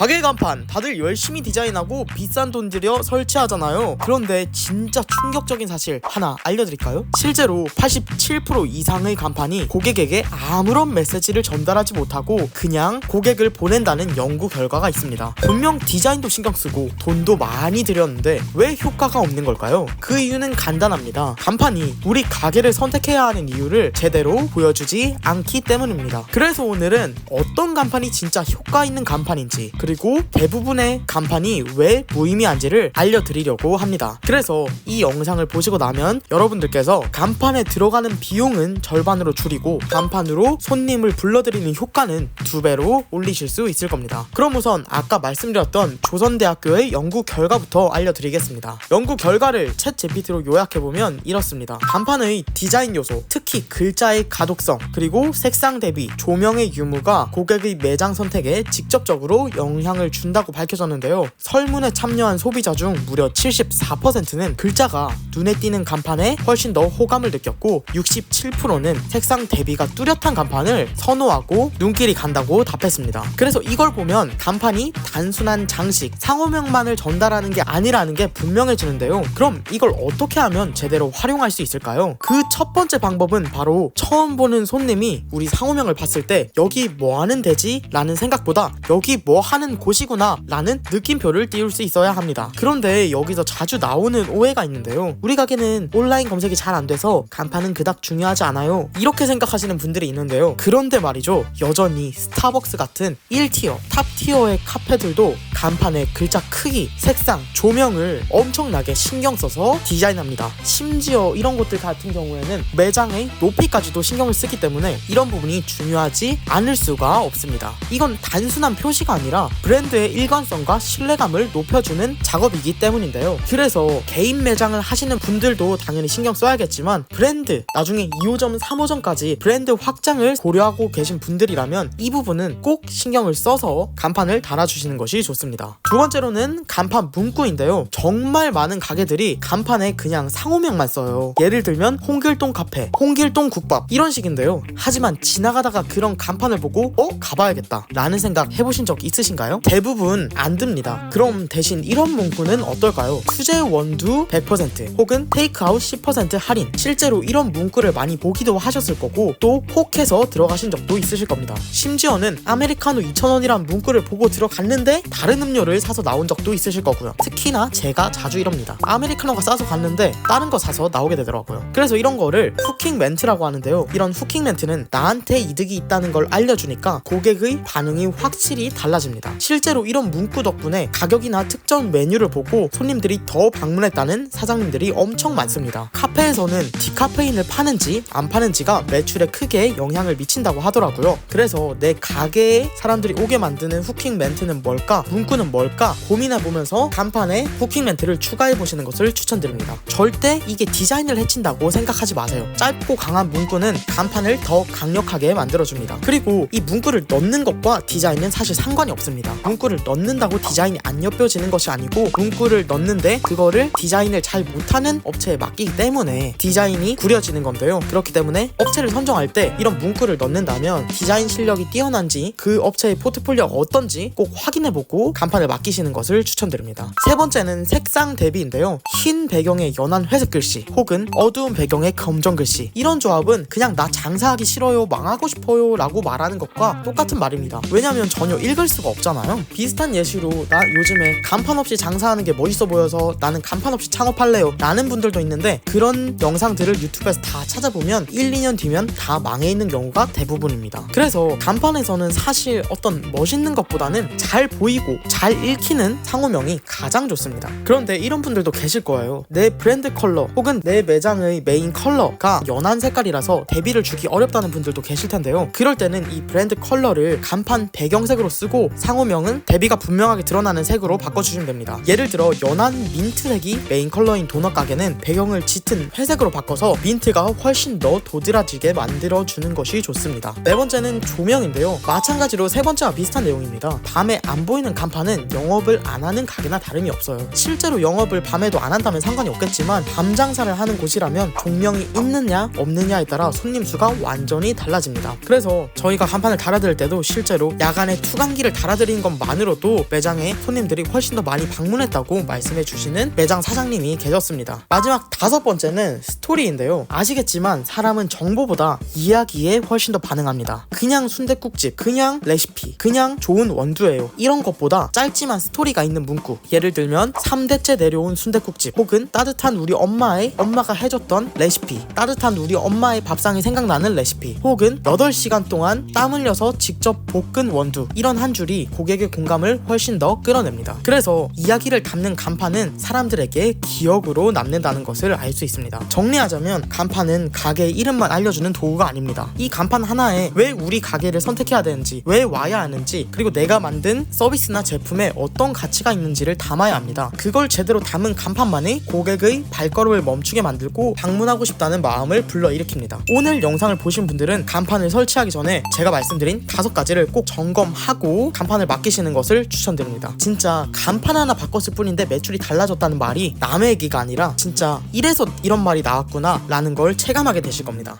가게 간판 다들 열심히 디자인하고 비싼 돈 들여 설치하잖아요. 그런데 진짜 충격적인 사실 하나 알려드릴까요? 실제로 87% 이상의 간판이 고객에게 아무런 메시지를 전달하지 못하고 그냥 고객을 보낸다는 연구 결과가 있습니다. 분명 디자인도 신경 쓰고 돈도 많이 들였는데 왜 효과가 없는 걸까요? 그 이유는 간단합니다. 간판이 우리 가게를 선택해야 하는 이유를 제대로 보여주지 않기 때문입니다. 그래서 오늘은 어떤 간판이 진짜 효과 있는 간판인지, 그리고 대부분의 간판이 왜 무의미한지를 알려드리려고 합니다. 그래서 이 영상을 보시고 나면 여러분들께서 간판에 들어가는 비용은 절반으로 줄이고 간판으로 손님을 불러들이는 효과는 2배로 올리실 수 있을 겁니다. 그럼 우선 아까 말씀드렸던 조선대학교의 연구 결과부터 알려드리겠습니다. 연구 결과를 챗GPT로 요약해보면 이렇습니다. 간판의 디자인 요소, 특히 글자의 가독성, 그리고 색상 대비, 조명의 유무가 고객의 매장 선택에 직접적으로 영향을 준다고 밝혀졌는데요. 설문에 참여한 소비자 중 무려 74%는 글자가 눈에 띄는 간판에 훨씬 더 호감을 느꼈고 67%는 색상 대비가 뚜렷한 간판을 선호하고 눈길이 간다고 답했습니다. 그래서 이걸 보면 간판이 단순한 장식, 상호명만을 전달하는 게 아니라는 게 분명해지는데요. 그럼 이걸 어떻게 하면 제대로 활용할 수 있을까요? 그 첫 번째 방법은 바로 처음 보는 손님이 우리 상호명을 봤을 때 여기 뭐 하는 데지? 라는 생각보다 여기 뭐 하는 곳이구나 라는 느낌표를 띄울 수 있어야 합니다. 그런데 여기서 자주 나오는 오해가 있는데요. 우리 가게는 온라인 검색이 잘 안 돼서 간판은 그닥 중요하지 않아요, 이렇게 생각하시는 분들이 있는데요. 그런데 말이죠, 여전히 스타벅스 같은 1티어, 탑티어의 카페들도 간판의 글자 크기, 색상, 조명을 엄청나게 신경 써서 디자인합니다. 심지어 이런 곳들 같은 경우에는 매장의 높이까지도 신경을 쓰기 때문에 이런 부분이 중요하지 않을 수가 없습니다. 이건 단순한 표시가 아니라 브랜드의 일관성과 신뢰감을 높여주는 작업이기 때문인데요. 그래서 개인 매장을 하시는 분들도 당연히 신경 써야겠지만 브랜드, 나중에 2호점, 3호점까지 브랜드 확장을 고려하고 계신 분들이라면 이 부분은 꼭 신경을 써서 간판을 달아주시는 것이 좋습니다. 두 번째로는 간판 문구인데요. 정말 많은 가게들이 간판에 그냥 상호명만 써요. 예를 들면 홍길동 카페, 홍길동 국밥 이런 식인데요. 하지만 지나가다가 그런 간판을 보고 가봐야겠다 라는 생각 해보신 적 있으신가요? 대부분 안 듭니다. 그럼 대신 이런 문구는 어떨까요? 수제 원두 100% 혹은 테이크아웃 10% 할인. 실제로 이런 문구를 많이 보기도 하셨을 거고 또 혹해서 들어가신 적도 있으실 겁니다. 심지어는 아메리카노 2,000원이란 문구를 보고 들어갔는데 다른 음료를 사서 나온 적도 있으실 거고요. 특히나 제가 자주 이럽니다. 아메리카노가 싸서 갔는데 다른 거 사서 나오게 되더라고요. 그래서 이런 거를 후킹 멘트라고 하는데요. 이런 후킹 멘트는 나한테 이득이 있다는 걸 알려주니까 고객의 반응이 확실히 달라집니다. 실제로 이런 문구 덕분에 가격이나 특정 메뉴를 보고 손님들이 더 방문했다는 사장님들이 엄청 많습니다. 카페에서는 디카페인을 파는지 안 파는지가 매출에 크게 영향을 미친다고 하더라고요. 그래서 내 가게에 사람들이 오게 만드는 후킹 멘트는 뭘까? 문구는 뭘까? 고민해보면서 간판에 후킹 멘트를 추가해보시는 것을 추천드립니다. 절대 이게 디자인을 해친다고 생각하지 마세요. 짧고 강한 문구는 간판을 더 강력하게 만들어줍니다. 그리고 이 문구를 넣는 것과 디자인은 사실 상관이 없습니다. 문구를 넣는다고 디자인이 안 옅혀지는 것이 아니고 문구를 넣는데 그거를 디자인을 잘 못하는 업체에 맡기기 때문에 디자인이 구려지는 건데요. 그렇기 때문에 업체를 선정할 때 이런 문구를 넣는다면 디자인 실력이 뛰어난지 그 업체의 포트폴리오가 어떤지 꼭 확인해보고 간판을 맡기시는 것을 추천드립니다. 세 번째는 색상 대비인데요. 흰 배경에 연한 회색 글씨 혹은 어두운 배경에 검정 글씨, 이런 조합은 그냥 나 장사하기 싫어요, 망하고 싶어요 라고 말하는 것과 똑같은 말입니다. 왜냐면 전혀 읽을 수가 없잖아요. 비슷한 예시로 나 요즘에 간판 없이 장사하는 게 멋있어 보여서 나는 간판 없이 창업할래요 라는 분들도 있는데 그런 영상들을 유튜브에서 다 찾아보면 1, 2년 뒤면 다 망해 있는 경우가 대부분입니다. 그래서 간판에서는 사실 어떤 멋있는 것보다는 잘 보이고 잘 읽히는 상호명이 가장 좋습니다. 그런데 이런 분들도 계실 거예요. 내 브랜드 컬러 혹은 내 매장의 메인 컬러가 연한 색깔이라서 대비를 주기 어렵다는 분들도 계실 텐데요. 그럴 때는 이 브랜드 컬러를 간판 배경색으로 쓰고 상호명은 대비가 분명하게 드러나는 색으로 바꿔주시면 됩니다. 예를 들어 연한 민트색이 메인 컬러인 도넛 가게는 배경을 짙은 같은 회색으로 바꿔서 민트가 훨씬 더 도드라지게 만들어주는 것이 좋습니다. 네 번째는 조명인데요. 마찬가지로 세 번째와 비슷한 내용입니다. 밤에 안 보이는 간판은 영업을 안 하는 가게나 다름이 없어요. 실제로 영업을 밤에도 안 한다면 상관이 없겠지만 밤 장사를 하는 곳이라면 조명이 있느냐 없느냐에 따라 손님 수가 완전히 달라집니다. 그래서 저희가 간판을 달아드릴 때도 실제로 야간에 투광기를 달아드린 것만으로도 매장에 손님들이 훨씬 더 많이 방문했다고 말씀해 주시는 매장 사장님이 계셨습니다. 마지막 다섯 번째는 스토리인데요. 아시겠지만 사람은 정보보다 이야기에 훨씬 더 반응합니다. 그냥 순댓국집, 그냥 레시피, 그냥 좋은 원두예요. 이런 것보다 짧지만 스토리가 있는 문구, 예를 들면 3대째 내려온 순댓국집, 혹은 따뜻한 우리 엄마가 해줬던 레시피, 따뜻한 우리 엄마의 밥상이 생각나는 레시피, 혹은 8시간 동안 땀 흘려서 직접 볶은 원두, 이런 한 줄이 고객의 공감을 훨씬 더 끌어냅니다. 그래서 이야기를 담는 간판은 사람들에게 기억으로 남는다는 것을 알 수 있습니다. 정리하자면 간판은 가게 이름만 알려주는 도구가 아닙니다. 이 간판 하나에 왜 우리 가게를 선택해야 되는지, 왜 와야 하는지, 그리고 내가 만든 서비스나 제품에 어떤 가치가 있는지를 담아야 합니다. 그걸 제대로 담은 간판만이 고객의 발걸음을 멈추게 만들고 방문하고 싶다는 마음을 불러일으킵니다. 오늘 영상을 보신 분들은 간판을 설치하기 전에 제가 말씀드린 5가지를 꼭 점검하고 간판을 맡기시는 것을 추천드립니다. 진짜 간판 하나 바꿨을 뿐인데 매출이 달라졌다는 말이 남의 얘기가 아니라 진짜 이래서 이런 말이 나왔구나 라는 걸 체감하게 되실 겁니다.